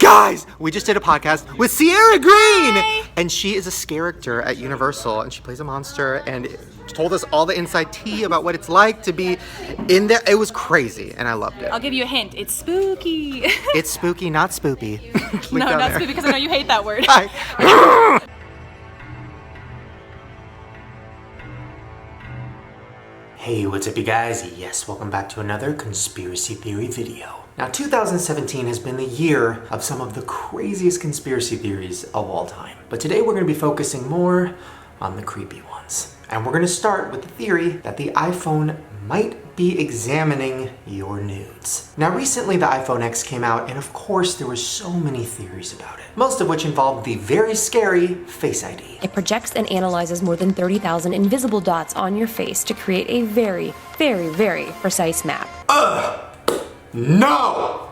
Guys, we just did a podcast with Sierra Green, and she is a character at Universal, and she plays a monster, and told us all the inside tea about what it's like to be in there. It was crazy, and I loved it. I'll give you a hint. It's spooky. It's spooky, not spoopy. No, not spooky, because I know you hate that word. Hi. Hey, what's up you guys? Yes, welcome back to another conspiracy theory video. Now 2017 has been the year of some of the craziest conspiracy theories of all time. But today we're going to be focusing more on the creepy ones. And we're going to start with the theory that the iPhone might be examining your nudes. Now recently the iPhone X came out, and of course there were so many theories about it, most of which involved the very scary Face ID. It projects and analyzes more than 30,000 invisible dots on your face to create a very, very, very precise map. No!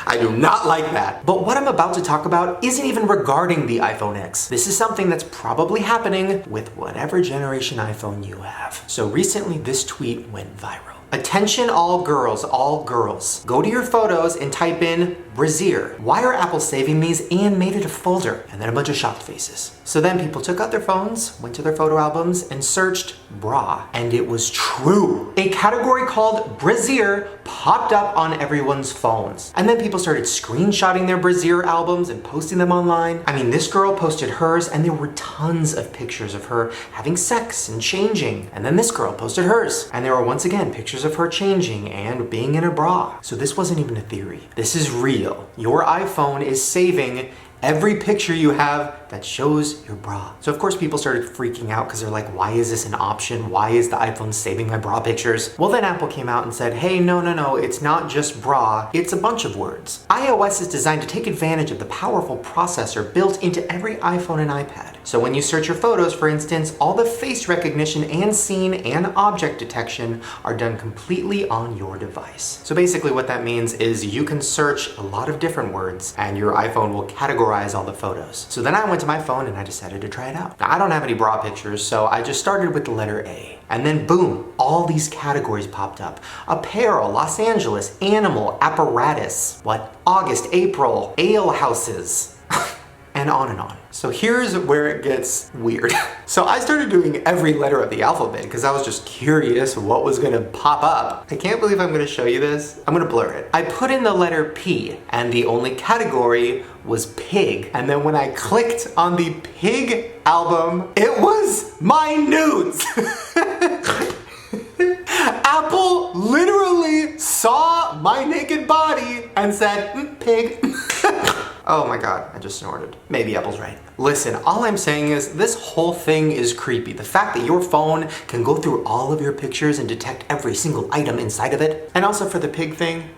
I do not like that. But what I'm about to talk about isn't even regarding the iPhone X. This is something that's probably happening with whatever generation iPhone you have. So recently this tweet went viral. Attention all girls. Go to your photos and type in brassiere. Why are Apple saving these and made it a folder? And then a bunch of shocked faces. So then people took out their phones, went to their photo albums, and searched bra. And it was true. A category called brassiere popped up on everyone's phones. And then people started screenshotting their brassiere albums and posting them online. I mean, this girl posted hers, and there were tons of pictures of her having sex and changing. And then this girl posted hers, and there were once again pictures of her changing and being in a bra. So this wasn't even a theory. This is real. Your iPhone is saving every picture you have that shows your bra. So of course people started freaking out because they're like, why is this an option? Why is the iPhone saving my bra pictures? Well, then Apple came out and said, hey, no, it's not just bra, it's a bunch of words. iOS is designed to take advantage of the powerful processor built into every iPhone and iPad. So when you search your photos, for instance, all the face recognition and scene and object detection are done completely on your device. So basically what that means is you can search a lot of different words and your iPhone will categorize all the photos. So then I went to my phone and I decided to try it out. Now I don't have any bra pictures, so I just started with the letter A. And then boom, all these categories popped up. Apparel, Los Angeles, animal, apparatus, August, April, ale houses. And on and on. So here's where it gets weird. So I started doing every letter of the alphabet because I was just curious what was gonna pop up. I can't believe I'm gonna show you this. I'm gonna blur it. I put in the letter P, and the only category was pig. And then when I clicked on the pig album, it was my nudes. Apple literally saw my naked body and said, pig. Oh my god, I just snorted. Maybe Apple's right. Listen, all I'm saying is this whole thing is creepy. The fact that your phone can go through all of your pictures and detect every single item inside of it. And also for the pig thing,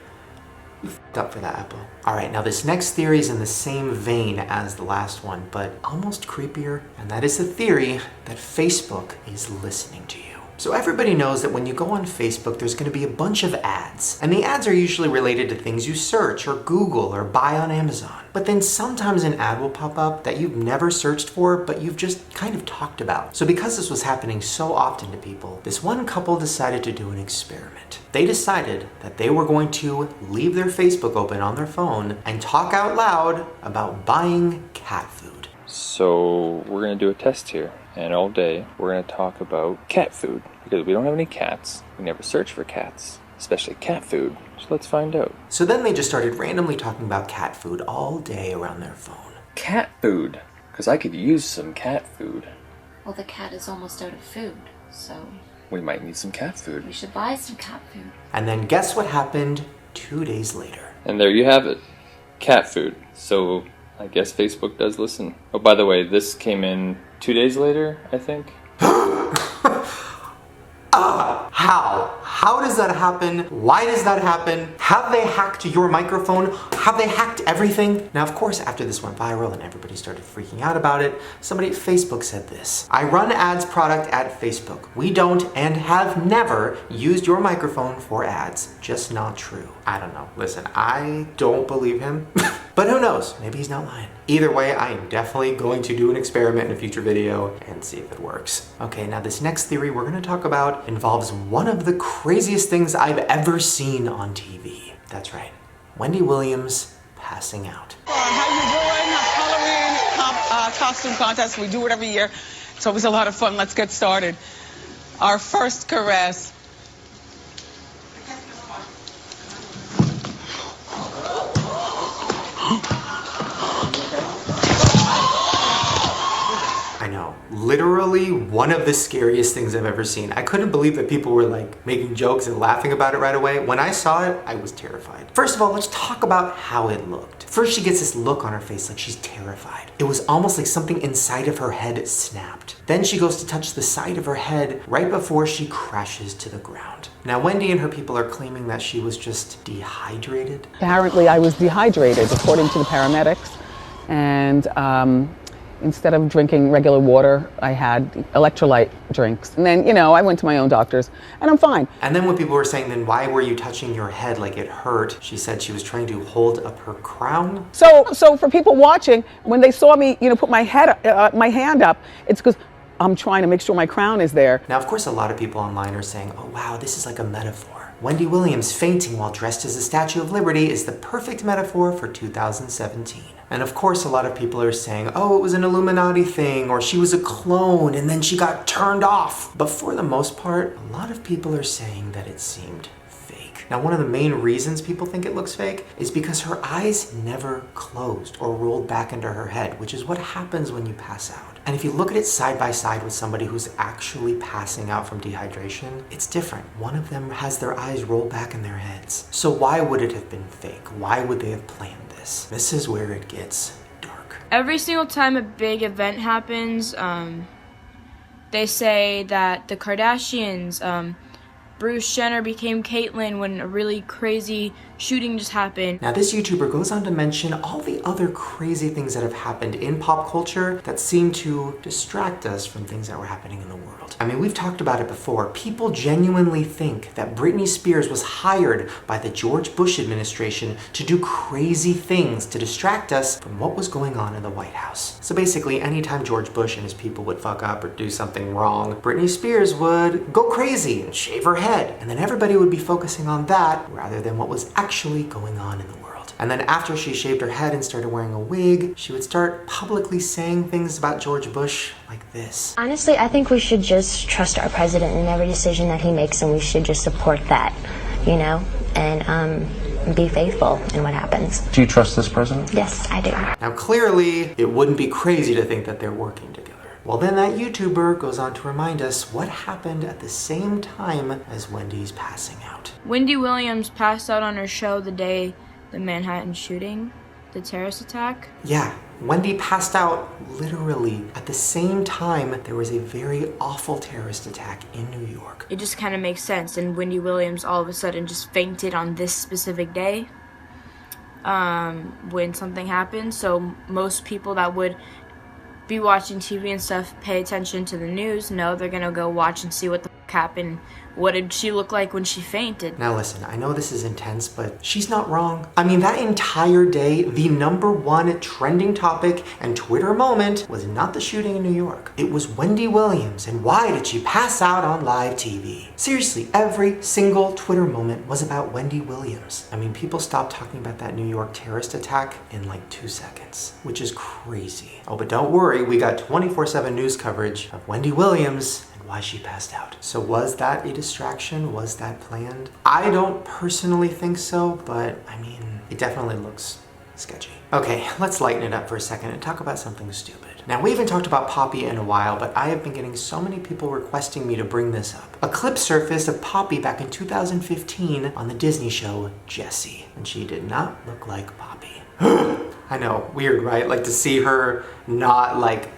you f***ed up for that, Apple. Alright, now this next theory is in the same vein as the last one, but almost creepier. And that is the theory that Facebook is listening to you. So everybody knows that when you go on Facebook, there's going to be a bunch of ads. And the ads are usually related to things you search or Google or buy on Amazon. But then sometimes an ad will pop up that you've never searched for, but you've just kind of talked about. So because this was happening so often to people, this one couple decided to do an experiment. They decided that they were going to leave their Facebook open on their phone and talk out loud about buying cat food. So we're going to do a test here. And all day, we're going to talk about cat food. Because we don't have any cats. We never search for cats. Especially cat food. So let's find out. So then they just started randomly talking about cat food all day around their phone. Cat food? Because I could use some cat food. Well, the cat is almost out of food, so We might need some cat food. we should buy some cat food. And then guess what happened 2 days later? And there you have it. Cat food. So I guess Facebook does listen. Oh, by the way, this came in 2 days later, I think. How? How does that happen? Why does that happen? Have they hacked your microphone? Have they hacked everything? Now, of course, after this went viral and everybody started freaking out about it, somebody at Facebook said this. I run ads product at Facebook. We don't and have never used your microphone for ads. Just not true. I don't know. Listen, I don't believe him. But who knows? Maybe he's not lying. Either way, I am definitely going to do an experiment in a future video and see if it works. Okay, now this next theory we're going to talk about involves one of the craziest things I've ever seen on TV. That's right. Wendy Williams passed passing out. How you doing? Halloween costume contest. We do it every year. It's always a lot of fun. Let's get started. Our first caress. I know, literally one of the scariest things I've ever seen. I couldn't believe that people were like making jokes and laughing about it right away. When I saw it, I was terrified. First of all, let's talk about how it looked. First, she gets this look on her face like she's terrified. It was almost like something inside of her head snapped. Then she goes to touch the side of her head right before she crashes to the ground. Now, Wendy and her people are claiming that she was just dehydrated. Apparently, I was dehydrated, according to the paramedics. And instead of drinking regular water, I had electrolyte drinks. And then, I went to my own doctors, and I'm fine. And then when people were saying, then why were you touching your head like it hurt? She said she was trying to hold up her crown. So for people watching, when they saw me, put my hand up, it's because I'm trying to make sure my crown is there. Now, of course, a lot of people online are saying, oh wow, this is like a metaphor. Wendy Williams fainting while dressed as a Statue of Liberty is the perfect metaphor for 2017. And of course, a lot of people are saying, oh, it was an Illuminati thing, or she was a clone and then she got turned off. But for the most part, a lot of people are saying that it seemed fake. Now, one of the main reasons people think it looks fake is because her eyes never closed or rolled back into her head, which is what happens when you pass out. And if you look at it side by side with somebody who's actually passing out from dehydration, it's different. One of them has their eyes roll back in their heads. So why would it have been fake? Why would they have planned this? This is where it gets dark. Every single time a big event happens, they say that the Kardashians, Bruce Jenner became Caitlyn when a really crazy shooting just happened. Now, this YouTuber goes on to mention all the other crazy things that have happened in pop culture that seem to distract us from things that were happening in the world. I mean, we've talked about it before. People genuinely think that Britney Spears was hired by the George Bush administration to do crazy things to distract us from what was going on in the White House. So basically, anytime George Bush and his people would fuck up or do something wrong, Britney Spears would go crazy and shave her head. And then everybody would be focusing on that rather than what was actually going on in the world. And then after she shaved her head and started wearing a wig, she would start publicly saying things about George Bush like this. Honestly, I think we should just trust our president in every decision that he makes, and we should just support that, and be faithful in what happens. Do you trust this president? Yes, I do. Now, clearly, it wouldn't be crazy to think that they're working together. Well, then that YouTuber goes on to remind us what happened at the same time as Wendy's passing out. Wendy Williams passed out on her show the day the Manhattan shooting, the terrorist attack. Yeah, Wendy passed out literally at the same time there was a very awful terrorist attack in New York. It just kind of makes sense, and Wendy Williams all of a sudden just fainted on this specific day when something happened. So most people that would be watching TV and stuff, pay attention to the news, no, they're gonna go watch and see what the f*** happened. What did she look like when she fainted? Now listen, I know this is intense, but she's not wrong. I mean, that entire day, the #1 trending topic and Twitter moment was not the shooting in New York. It was Wendy Williams, and why did she pass out on live TV? Seriously, every single Twitter moment was about Wendy Williams. I mean, people stopped talking about that New York terrorist attack in like 2 seconds, which is crazy. Oh, but don't worry, we got 24/7 news coverage of Wendy Williams why she passed out. So was that a distraction? Was that planned? I don't personally think so, but I mean, it definitely looks sketchy. Okay, let's lighten it up for a second and talk about something stupid. Now, we haven't talked about Poppy in a while, but I have been getting so many people requesting me to bring this up. A clip surfaced of Poppy back in 2015 on the Disney show Jessie, and she did not look like Poppy. I know, weird, right? Like to see her not like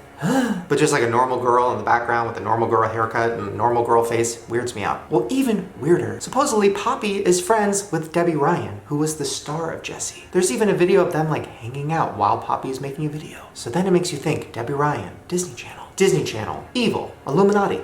but just like a normal girl in the background with a normal girl haircut and a normal girl face weirds me out. Well, even weirder. Supposedly, Poppy is friends with Debbie Ryan, who was the star of Jessie. There's even a video of them like hanging out while Poppy's making a video. So then it makes you think, Debbie Ryan, Disney Channel, evil, Illuminati,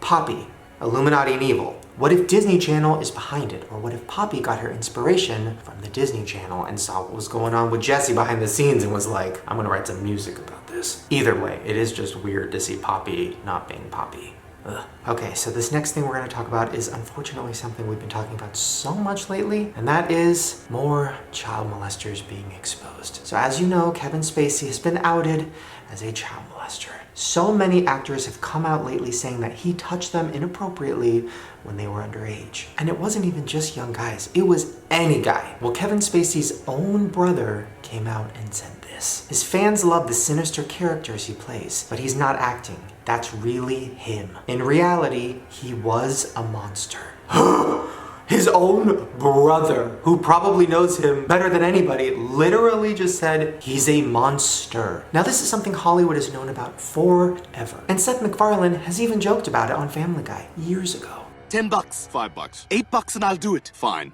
Poppy, Illuminati and evil. What if Disney Channel is behind it? Or what if Poppy got her inspiration from the Disney Channel and saw what was going on with Jessie behind the scenes and was like, I'm gonna write some music about this. Either way, it is just weird to see Poppy not being Poppy. Ugh. Okay, so this next thing we're going to talk about is unfortunately something we've been talking about so much lately, and that is more child molesters being exposed. So as you know, Kevin Spacey has been outed as a child molester. So many actors have come out lately saying that he touched them inappropriately when they were underage. And it wasn't even just young guys, it was any guy. Well, Kevin Spacey's own brother came out and said this. His fans love the sinister characters he plays, but he's not acting. That's really him. In reality, he was a monster. His own brother, who probably knows him better than anybody, literally just said he's a monster. Now this is something Hollywood has known about forever. And Seth MacFarlane has even joked about it on Family Guy years ago. $10, $5, $8 and I'll do it. Fine.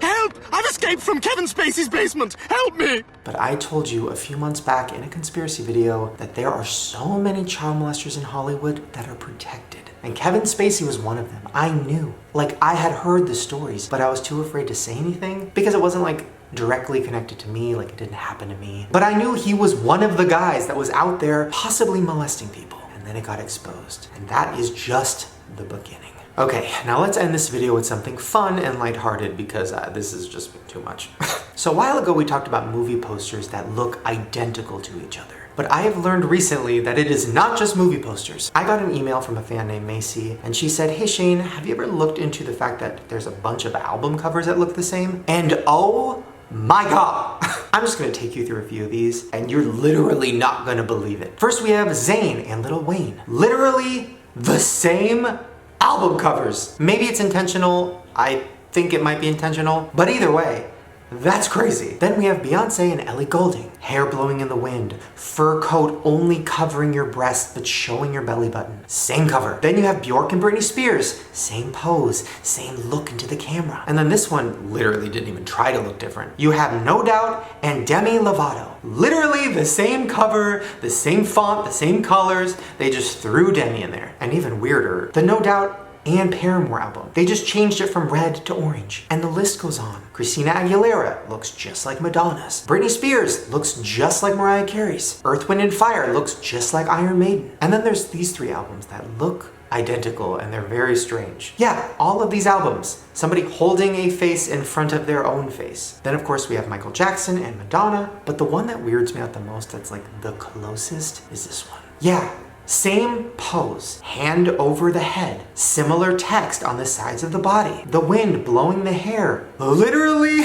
Help! I've escaped from Kevin Spacey's basement! Help me! But I told you a few months back in a conspiracy video that there are so many child molesters in Hollywood that are protected. And Kevin Spacey was one of them. I knew. Like, I had heard the stories, but I was too afraid to say anything because it wasn't like directly connected to me, like it didn't happen to me. But I knew he was one of the guys that was out there possibly molesting people. And then it got exposed. And that is just the beginning. Okay, now let's end this video with something fun and lighthearted because this has just been too much. So a while ago we talked about movie posters that look identical to each other. But I have learned recently that it is not just movie posters. I got an email from a fan named Macy, and she said, "Hey Shane, have you ever looked into the fact that there's a bunch of album covers that look the same?" And oh my God! I'm just gonna take you through a few of these, and you're literally not gonna believe it. First we have Zayn and Lil Wayne. Literally the same album covers. Maybe it's intentional, I think it might be intentional, but either way, that's crazy. Then we have Beyonce and Ellie Goulding. Hair blowing in the wind, fur coat only covering your breasts but showing your belly button. Same cover. Then you have Bjork and Britney Spears. Same pose, same look into the camera. And then this one literally didn't even try to look different. You have No Doubt and Demi Lovato. Literally the same cover, the same font, the same colors. They just threw Demi in there. And even weirder, the No Doubt and Paramore album. They just changed it from red to orange. And the list goes on. Christina Aguilera looks just like Madonna's. Britney Spears looks just like Mariah Carey's. Earth, Wind & Fire looks just like Iron Maiden. And then there's these three albums that look identical and they're very strange. Yeah, all of these albums. Somebody holding a face in front of their own face. Then of course we have Michael Jackson and Madonna, but the one that weirds me out the most that's like the closest is this one. Yeah. Same pose, hand over the head, similar text on the sides of the body, the wind blowing the hair, literally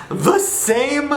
the same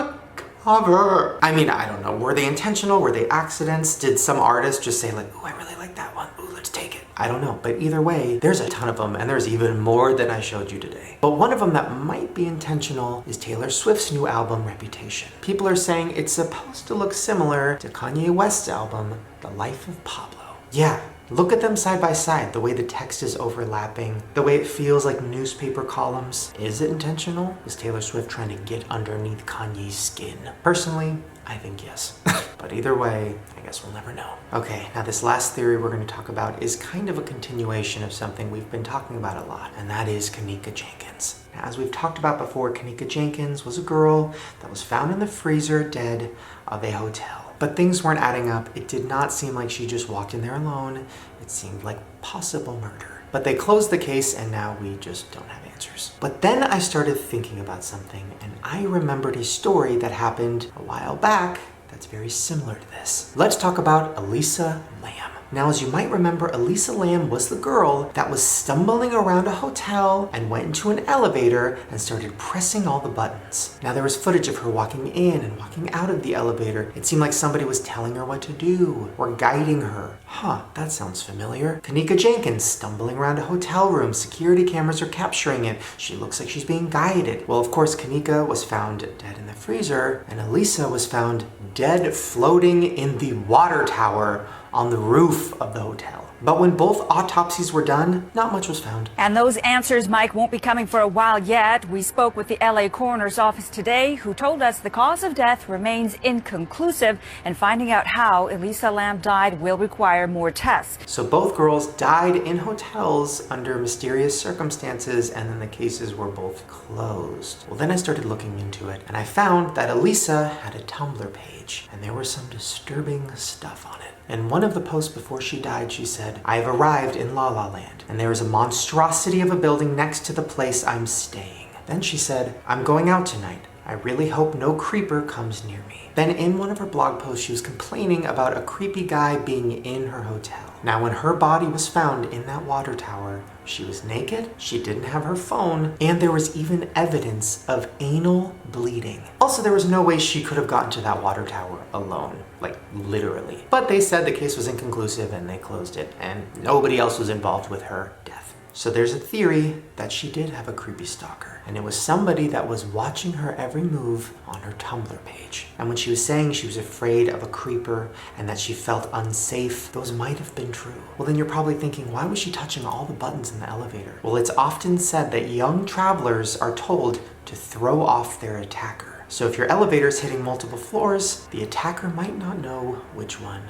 cover. I mean, I don't know, were they intentional, were they accidents? Did some artist just say like, "Ooh, I really like that one, ooh, let's take it." I don't know, but either way, there's a ton of them and there's even more than I showed you today. But one of them that might be intentional is Taylor Swift's new album, Reputation. People are saying it's supposed to look similar to Kanye West's album, The Life of Pablo. Yeah, look at them side by side, the way the text is overlapping, the way it feels like newspaper columns. Is it intentional? Is Taylor Swift trying to get underneath Kanye's skin? Personally, I think yes. But either way, I guess we'll never know. Okay, now this last theory we're going to talk about is kind of a continuation of something we've been talking about a lot, and that is Kenneka Jenkins. Now, as we've talked about before, Kenneka Jenkins was a girl that was found in the freezer dead of a hotel. But things weren't adding up. It did not seem like she just walked in there alone. It seemed like possible murder. But they closed the case and now we just don't have answers. But then I started thinking about something and I remembered a story that happened a while back that's very similar to this. Let's talk about Elisa Lam. Now, as you might remember, Elisa Lam was the girl that was stumbling around a hotel and went into an elevator and started pressing all the buttons. Now, there was footage of her walking in and walking out of the elevator. It seemed like somebody was telling her what to do or guiding her. Huh, that sounds familiar. Kenneka Jenkins stumbling around a hotel room. Security cameras are capturing it. She looks like she's being guided. Well, of course, Kenneka was found dead in the freezer and Elisa was found dead floating in the water tower on the roof of the hotel. But when both autopsies were done, not much was found. And those answers, Mike, won't be coming for a while yet. We spoke with the LA coroner's office today, who told us the cause of death remains inconclusive, and finding out how Elisa Lam died will require more tests. So both girls died in hotels under mysterious circumstances, and then the cases were both closed. Well, then I started looking into it, and I found that Elisa had a Tumblr page, and there was some disturbing stuff on it. In one of the posts before she died, she said, said, "I have arrived in La La Land, and there is a monstrosity of a building next to the place I'm staying." Then she said, "I'm going out tonight. I really hope no creeper comes near me." Then in one of her blog posts, she was complaining about a creepy guy being in her hotel. Now, when her body was found in that water tower, she was naked, she didn't have her phone, and there was even evidence of anal bleeding. Also, there was no way she could have gotten to that water tower alone, like literally. But they said the case was inconclusive and they closed it, and nobody else was involved with her death. So there's a theory that she did have a creepy stalker, and it was somebody that was watching her every move on her Tumblr page. And when she was saying she was afraid of a creeper and that she felt unsafe, those might have been true. Well, then you're probably thinking, why was she touching all the buttons in the elevator? Well, it's often said that young travelers are told to throw off their attacker. So if your elevator's hitting multiple floors, the attacker might not know which one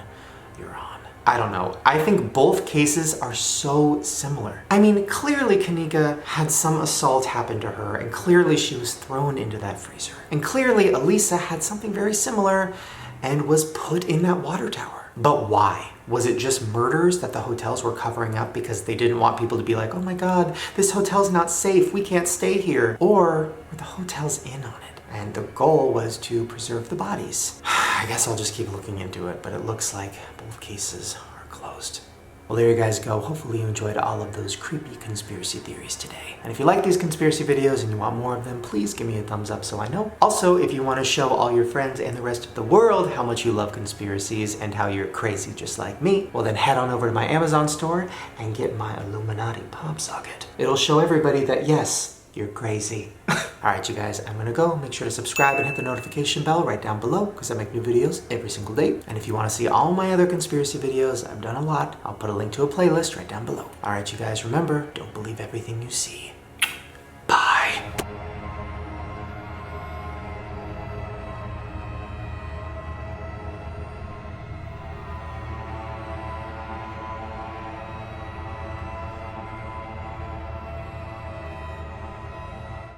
you're on. I don't know. I think both cases are so similar. I mean, clearly Kanika had some assault happen to her, and clearly she was thrown into that freezer. And clearly Elisa had something very similar and was put in that water tower. But why? Was it just murders that the hotels were covering up because they didn't want people to be like, "Oh my God, this hotel's not safe, we can't stay here"? Or were the hotels in on it? And the goal was to preserve the bodies. I guess I'll just keep looking into it, but it looks like both cases are closed. Well, there you guys go. Hopefully you enjoyed all of those creepy conspiracy theories today. And if you like these conspiracy videos and you want more of them, please give me a thumbs up so I know. Also, if you want to show all your friends and the rest of the world how much you love conspiracies and how you're crazy just like me, well then head on over to my Amazon store and get my Illuminati pop socket. It'll show everybody that yes, you're crazy. Alright you guys, I'm gonna go. Make sure to subscribe and hit the notification bell right down below because I make new videos every single day. And if you want to see all my other conspiracy videos, I've done a lot, I'll put a link to a playlist right down below. Alright you guys, remember, don't believe everything you see.